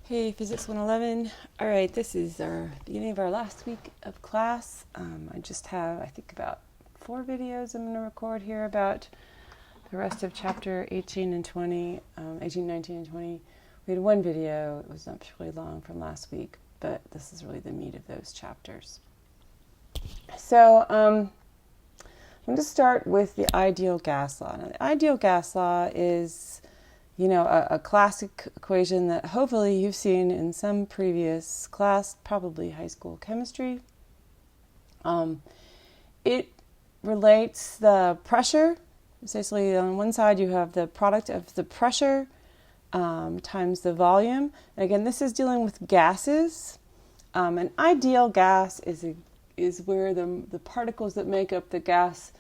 Hey, Physics 111. All right, this is our beginning of our last week of class. I just have, I think, about 4 videos I'm going to record here about the rest of chapter 18 and 20, 18, 19, and 20. We had one video, it was not particularly long from last week, but this is really the meat of those chapters. So I'm going to start with the ideal gas law. Now, the ideal gas law is a classic equation that hopefully you've seen in some previous class, probably high school chemistry. It relates the pressure. Essentially, on one side you have the product of the pressure times the volume. And again, this is dealing with gases. An ideal gas is where the particles that make up the gas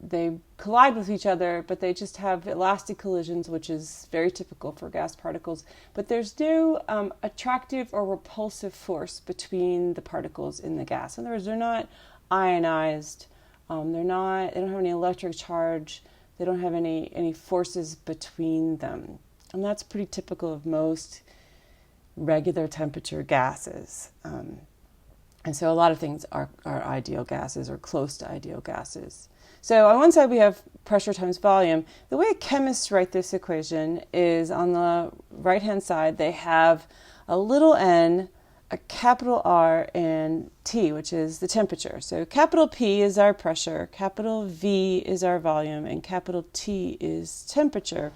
they collide with each other, but they just have elastic collisions, which is very typical for gas particles. But there's no attractive or repulsive force between the particles in the gas. In other words, they're not ionized. They don't have any electric charge. They don't have any forces between them. And that's pretty typical of most regular temperature gases. And so a lot of things are ideal gases or close to ideal gases. So on one side we have pressure times volume. The way chemists write this equation is on the right-hand side they have a little n, a capital R, and T, which is the temperature. So capital P is our pressure, capital V is our volume, and capital T is temperature.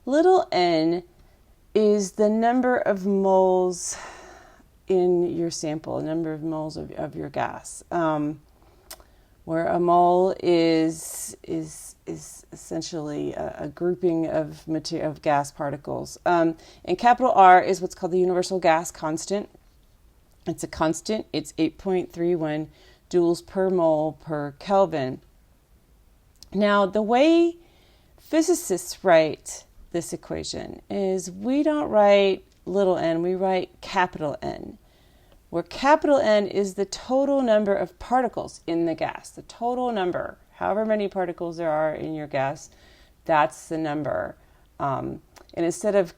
Little n is the number of moles in your sample, a number of moles of your gas. Where a mole is essentially a grouping of gas particles. And capital R is what's called the universal gas constant. It's a constant. It's 8.31 joules per mole per Kelvin. Now, the way physicists write this equation is we don't write little n, we write capital N, where capital N is the total number of particles in the gas. The total number, however many particles there are in your gas, that's the number. And instead of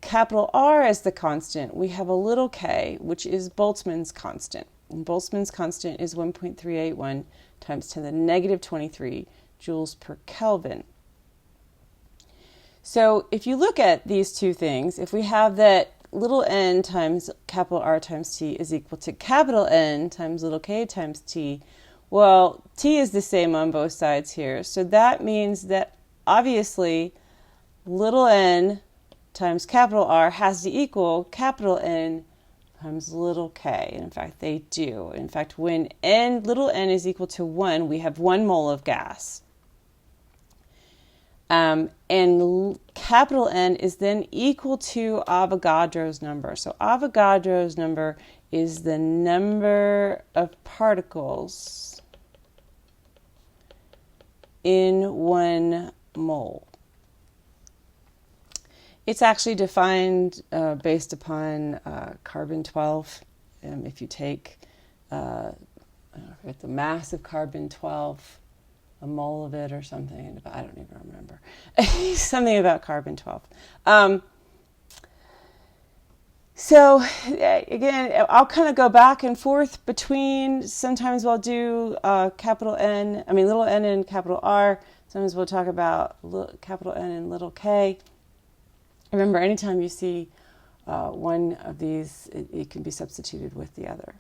capital R as the constant, we have a little k, which is Boltzmann's constant. And Boltzmann's constant is 1.381 times 10 to the negative 23 joules per Kelvin. So if you look at these two things, if we have that little n times capital R times T is equal to capital N times little k times T, well, T is the same on both sides here. So that means that obviously little n times capital R has to equal capital N times little k. And in fact, they do. In fact, when little n is equal to 1, we have 1 mole of gas. And capital N is then equal to Avogadro's number. So Avogadro's number is the number of particles in 1 mole. It's actually defined based upon carbon-12. If you take the mass of carbon-12, a mole of it or something, I don't even remember. Something about carbon-12. So again, I'll kind of go back and forth between, sometimes we'll do little n and capital R. Sometimes we'll talk about capital N and little k. Remember, anytime you see one of these, it can be substituted with the other.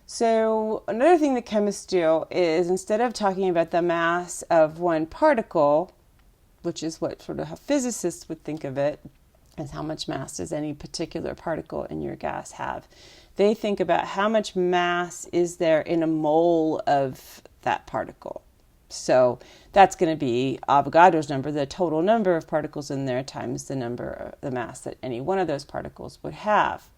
So another thing that chemists do is, instead of talking about the mass of one particle, which is what sort of how physicists would think of it, as how much mass does any particular particle in your gas have, they think about how much mass is there in a mole of that particle. So that's going to be Avogadro's number, the total number of particles in there, times the mass that any one of those particles would have.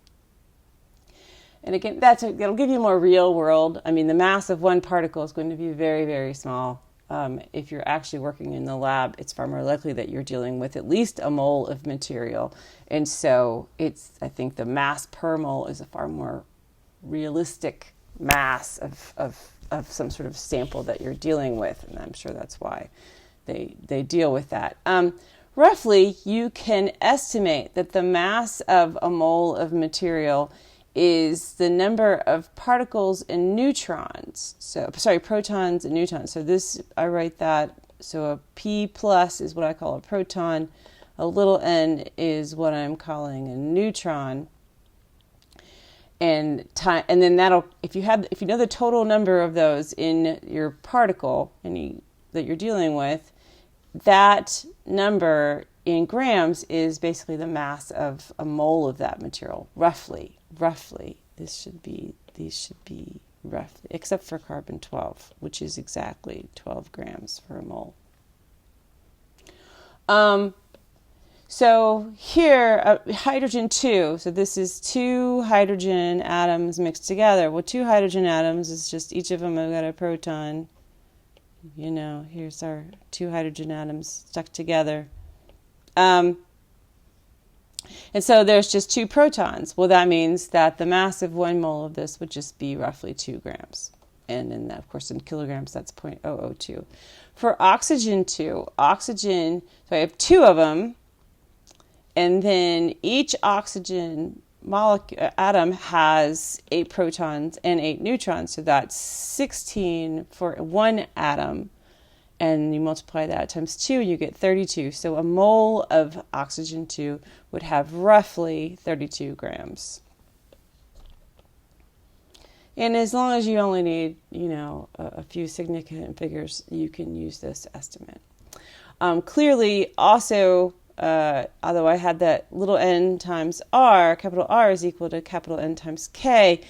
And again, that'll give you more real world. I mean, the mass of one particle is going to be very, very small. If you're actually working in the lab, it's far more likely that you're dealing with at least a mole of material. And so I think the mass per mole is a far more realistic mass of some sort of sample that you're dealing with. And I'm sure that's why they deal with that. roughly you can estimate that the mass of a mole of material is the number of particles and neutrons. So, sorry, protons and neutrons. So this, I write that, so a P plus is what I call a proton. A little n is what I'm calling a neutron. And then that'll, if you know the total number of those in your particle that you're dealing with, that number in grams is basically the mass of a mole of that material, roughly. These should be roughly, except for carbon 12, which is exactly 12 grams for a mole. So here, hydrogen 2, so this is 2 hydrogen atoms mixed together. Well, 2 hydrogen atoms is just each of them have got a proton. You know, here's our 2 hydrogen atoms stuck together. And so there's just 2 protons. Well, that means that the mass of 1 mole of this would just be roughly 2 grams. And then, of course, in kilograms, that's 0.002. For oxygen 2, so I have 2 of them. And then each oxygen atom has 8 protons and 8 neutrons. So that's 16 for 1 atom. And you multiply that times 2, you get 32. So a mole of oxygen 2 would have roughly 32 grams. And as long as you only need, a few significant figures, you can use this estimate. Clearly, also, although I had that little n times r, capital R is equal to capital N times K,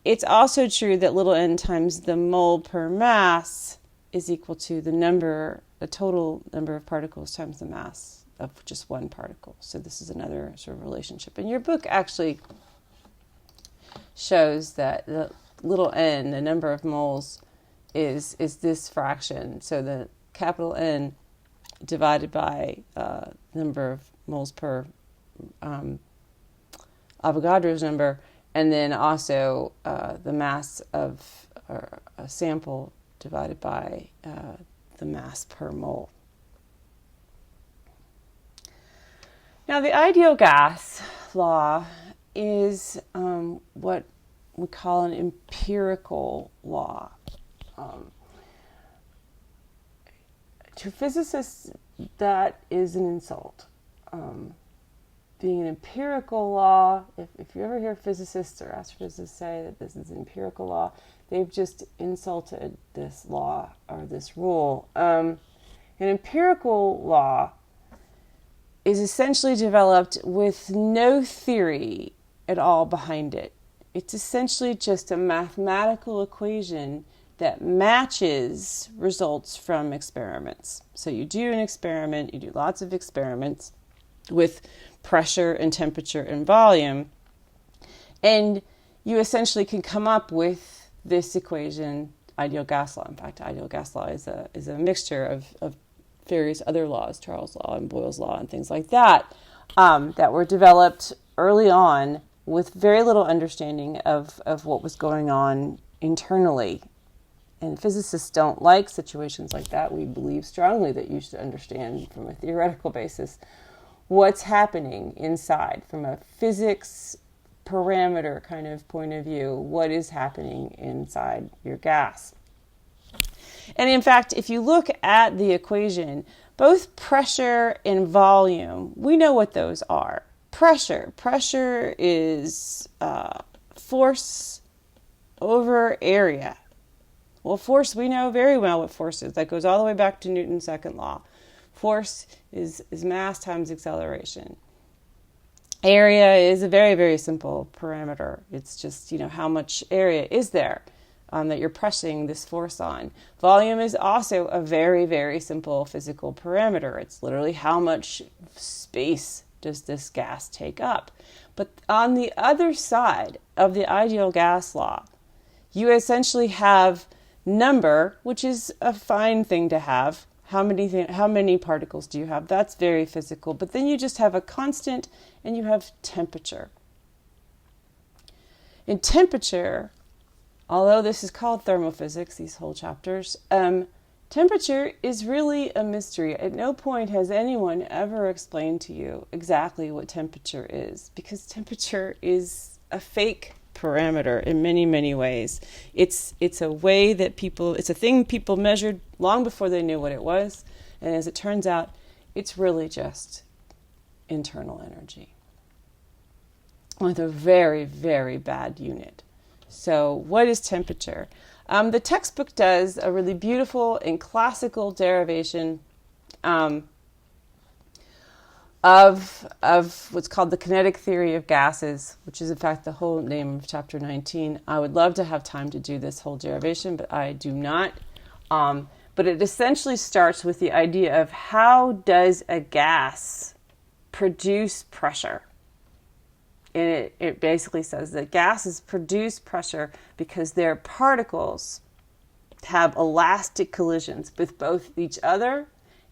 it's also true that little n times the mole per mass is equal to the total number of particles times the mass of just one particle. So this is another sort of relationship. And your book actually shows that the little n, the number of moles, is this fraction. So the capital N divided by number of moles per Avogadro's number, and then also the mass of a sample divided by the mass per mole. Now, the ideal gas law is what we call an empirical law. To physicists, that is an insult. Being an empirical law, if you ever hear physicists or astrophysicists say that this is an empirical law, they've just insulted this law or this rule. An empirical law is essentially developed with no theory at all behind it. It's essentially just a mathematical equation that matches results from experiments. So you do an experiment, you do lots of experiments with pressure and temperature and volume, and you essentially can come up with this equation, ideal gas law. In fact, ideal gas law is a mixture of various other laws, Charles' law and Boyle's law and things like that, that were developed early on with very little understanding of what was going on internally. And physicists don't like situations like that. We believe strongly that you should understand from a theoretical basis what's happening inside, from a physics parameter kind of point of view, what is happening inside your gas. And in fact, if you look at the equation, both pressure and volume, we know what those are. Pressure is force over area. Well, force, we know very well what force is. That goes all the way back to Newton's second law. Force is mass times acceleration. Area is a very, very simple parameter. It's just, how much area is there that you're pressing this force on. Volume is also a very, very simple physical parameter. It's literally how much space does this gas take up. But on the other side of the ideal gas law, you essentially have number, which is a fine thing to have. How many particles do you have? That's very physical. But then you just have a constant and you have temperature. In temperature, although this is called thermophysics, these whole chapters, Temperature is really a mystery. At no point has anyone ever explained to you exactly what temperature is, because temperature is a fake parameter in many, many ways. It's a way that it's a thing people measured long before they knew what it was. And as it turns out, it's really just internal energy with a very, very bad unit. So what is temperature? The textbook does a really beautiful and classical derivation of what's called the kinetic theory of gases, which is in fact the whole name of chapter 19. I would love to have time to do this whole derivation, but I do not. But it essentially starts with the idea of how does a gas produce pressure? And it basically says that gases produce pressure because their particles have elastic collisions with both each other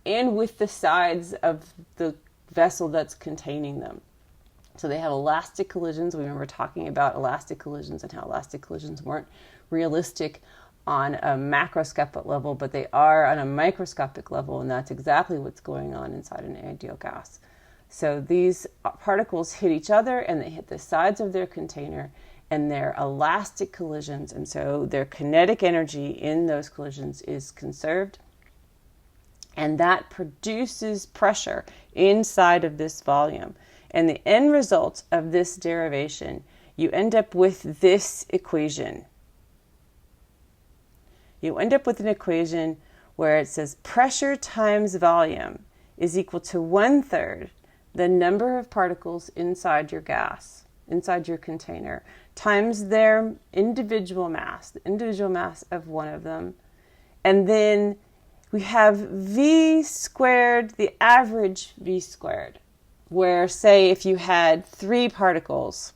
and with the sides of the vessel that's containing them. So they have elastic collisions. We remember talking about elastic collisions and how elastic collisions weren't realistic on a macroscopic level, but they are on a microscopic level, and that's exactly what's going on inside an ideal gas. So these particles hit each other and they hit the sides of their container, and they're elastic collisions, and so their kinetic energy in those collisions is conserved, and that produces pressure inside of this volume. And the end result of this derivation, you end up with this equation. You end up with an equation where it says pressure times volume is equal to 1/3 the number of particles inside your gas, inside your container, times their individual mass, the individual mass of one of them. And then we have V squared, the average V squared, where, say, if you had 3 particles,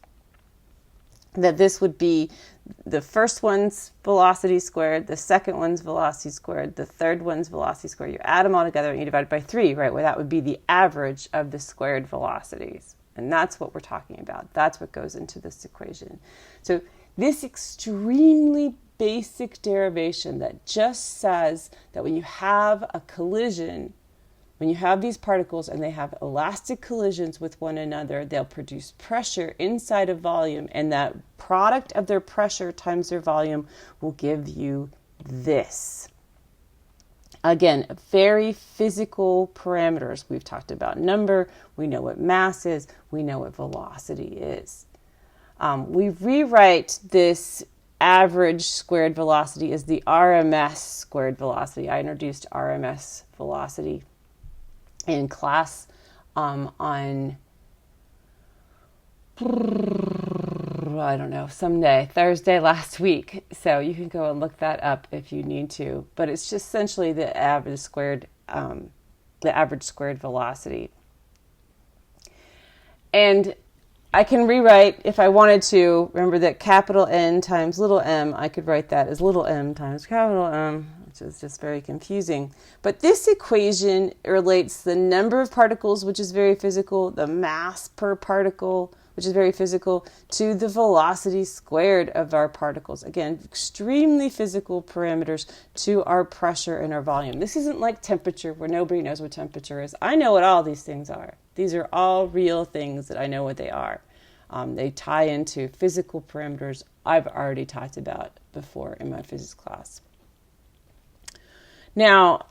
that this would be the first one's velocity squared, the second one's velocity squared, the third one's velocity squared. You add them all together and you divide by 3, right? Where that would be the average of the squared velocities. And that's what we're talking about. That's what goes into this equation. So this extremely basic derivation that just says that when you have a collision, when you have these particles and they have elastic collisions with one another, they'll produce pressure inside a volume, and that product of their pressure times their volume will give you this. Again, very physical parameters. We've talked about number, we know what mass is, we know what velocity is. We rewrite this average squared velocity as the RMS squared velocity. I introduced RMS velocity in class on, I don't know, someday, Thursday last week. So you can go and look that up if you need to. But it's just essentially the average squared velocity. And I can rewrite, if I wanted to, remember that capital N times little m, I could write that as little m times capital M, which is just very confusing. But this equation relates the number of particles, which is very physical, the mass per particle, which is very physical, to the velocity squared of our particles. Again, extremely physical parameters to our pressure and our volume. This isn't like temperature, where nobody knows what temperature is. I know what all these things are. These are all real things that I know what they are. They tie into physical parameters I've already talked about before in my physics class. Now,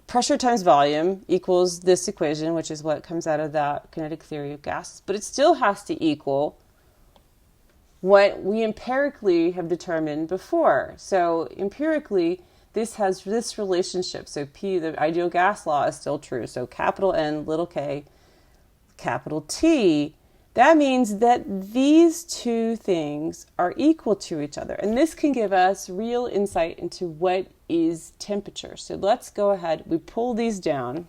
pressure times volume equals this equation, which is what comes out of that kinetic theory of gases, but it still has to equal what we empirically have determined before. So empirically, this has this relationship. So P, the ideal gas law, is still true. So capital N, little k, capital T, that means that these two things are equal to each other. And this can give us real insight into what is temperature. So let's go ahead, we pull these down.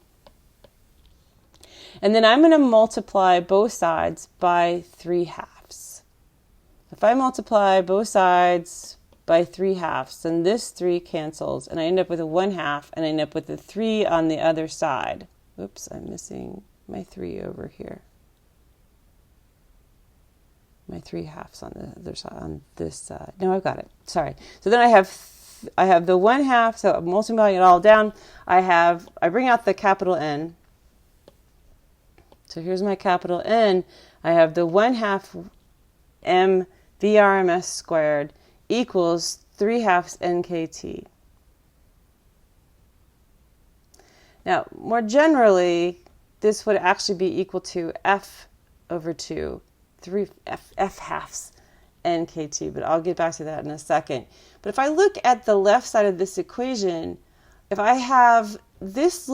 And then I'm going to multiply both sides by 3/2. If I multiply both sides by 3/2, then this 3 cancels, and I end up with a 1/2, and I end up with a 3 on the other side. Oops, I'm missing my 3 over here. My 3/2 on the other side, on this side. No, I've got it. Sorry. So then I have I have the 1/2, so I'm multiplying it all down. I bring out the capital N. So here's my capital N. I have the 1/2 m VRMS squared equals 3/2 NKT. Now, more generally, this would actually be equal to F over 2, 3 F NKT, but I'll get back to that in a second. But if I look at the left side of this equation, if I have this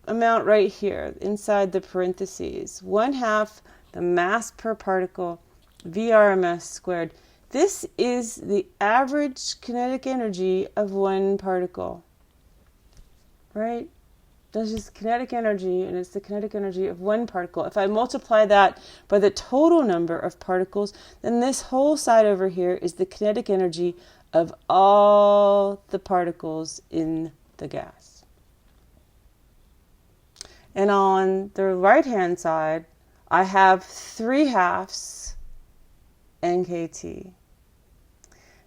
amount right here inside the parentheses, 1/2 the mass per particle VRMS squared, this is the average kinetic energy of one particle, right? That's just kinetic energy, and it's the kinetic energy of one particle. If I multiply that by the total number of particles, then this whole side over here is the kinetic energy of all the particles in the gas. And on the right-hand side, I have 3/2 NKT.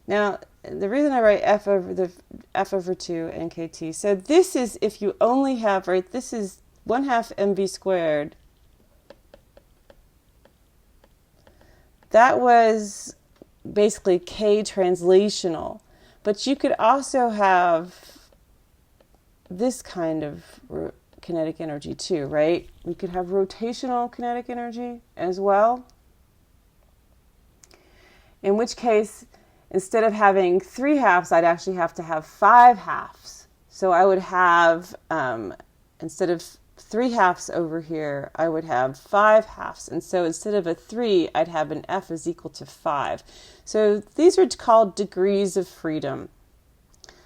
Now, the reason I write F over 2 NKT, so this is if you only have, right, this is 1/2 mv squared. That was basically K translational, but you could also have this kind of kinetic energy too, right? We could have rotational kinetic energy as well, in which case, instead of having 3/2, I'd actually have to have 5/2. So I would have, instead of 3/2 over here, I would have 5/2. And so instead of a 3, I'd have an F is equal to 5. So these are called degrees of freedom.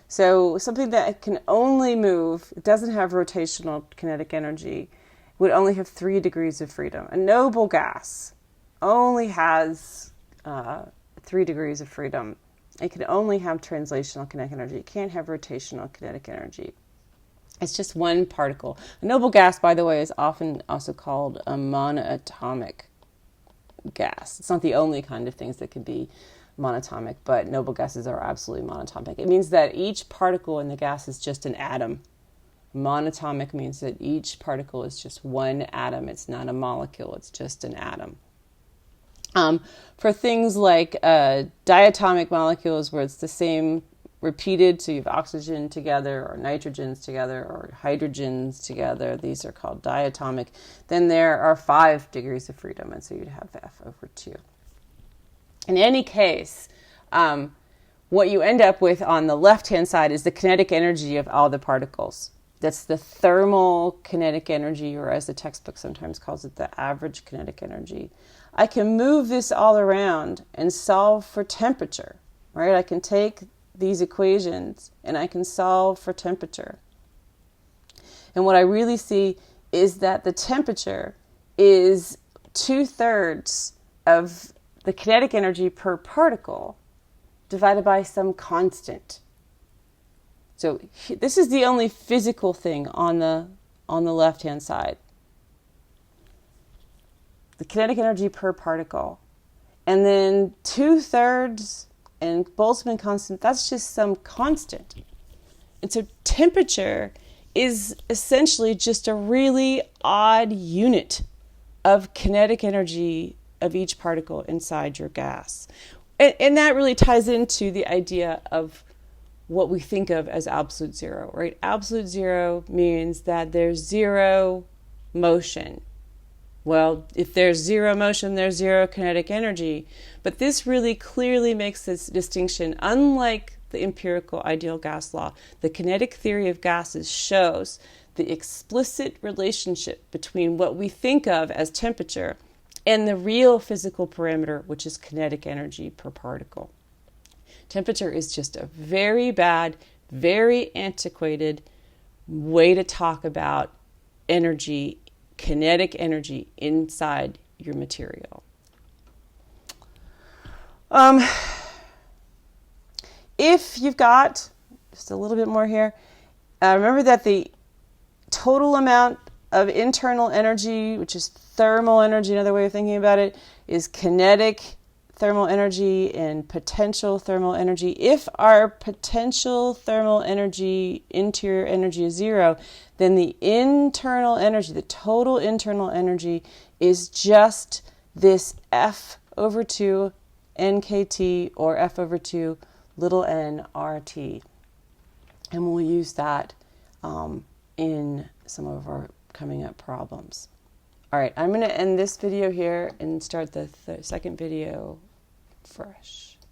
So something that can only move, it doesn't have rotational kinetic energy, would only have 3 degrees of freedom. A noble gas only has 3 degrees of freedom. It can only have translational kinetic energy. It can't have rotational kinetic energy. It's just one particle. A noble gas, by the way, is often also called a monatomic gas. It's not the only kind of things that can be monatomic, but noble gases are absolutely monatomic. It means that each particle in the gas is just an atom. Monatomic means that each particle is just one atom. It's not a molecule. It's just an atom. For things like diatomic molecules where it's the same repeated, so you have oxygen together or nitrogens together or hydrogens together, these are called diatomic, then there are 5 degrees of freedom, and so you'd have F over 2. In any case, what you end up with on the left-hand side is the kinetic energy of all the particles. That's the thermal kinetic energy, or as the textbook sometimes calls it, the average kinetic energy. I can move this all around and solve for temperature, right? I can take these equations and I can solve for temperature. And what I really see is that the temperature is 2/3 of the kinetic energy per particle divided by some constant. So this is the only physical thing on the left-hand side. The kinetic energy per particle. And then 2/3 and Boltzmann constant, that's just some constant. And so temperature is essentially just a really odd unit of kinetic energy of each particle inside your gas. And that really ties into the idea of what we think of as absolute zero, right? Absolute zero means that there's zero motion. Well, if there's zero motion, there's zero kinetic energy. But this really clearly makes this distinction. Unlike the empirical ideal gas law, the kinetic theory of gases shows the explicit relationship between what we think of as temperature and the real physical parameter, which is kinetic energy per particle. Temperature is just a very bad, very antiquated way to talk about energy, kinetic energy inside your material. If you've got, just a little bit more here, remember that the total amount of internal energy, which is thermal energy, another way of thinking about it, is kinetic thermal energy and potential thermal energy. If our potential thermal energy, interior energy is 0, then the internal energy, the total internal energy, is just this F over 2 NKT or F over 2 little n RT. And we'll use that in some of our coming up problems. All right, I'm going to end this video here and start the second video fresh.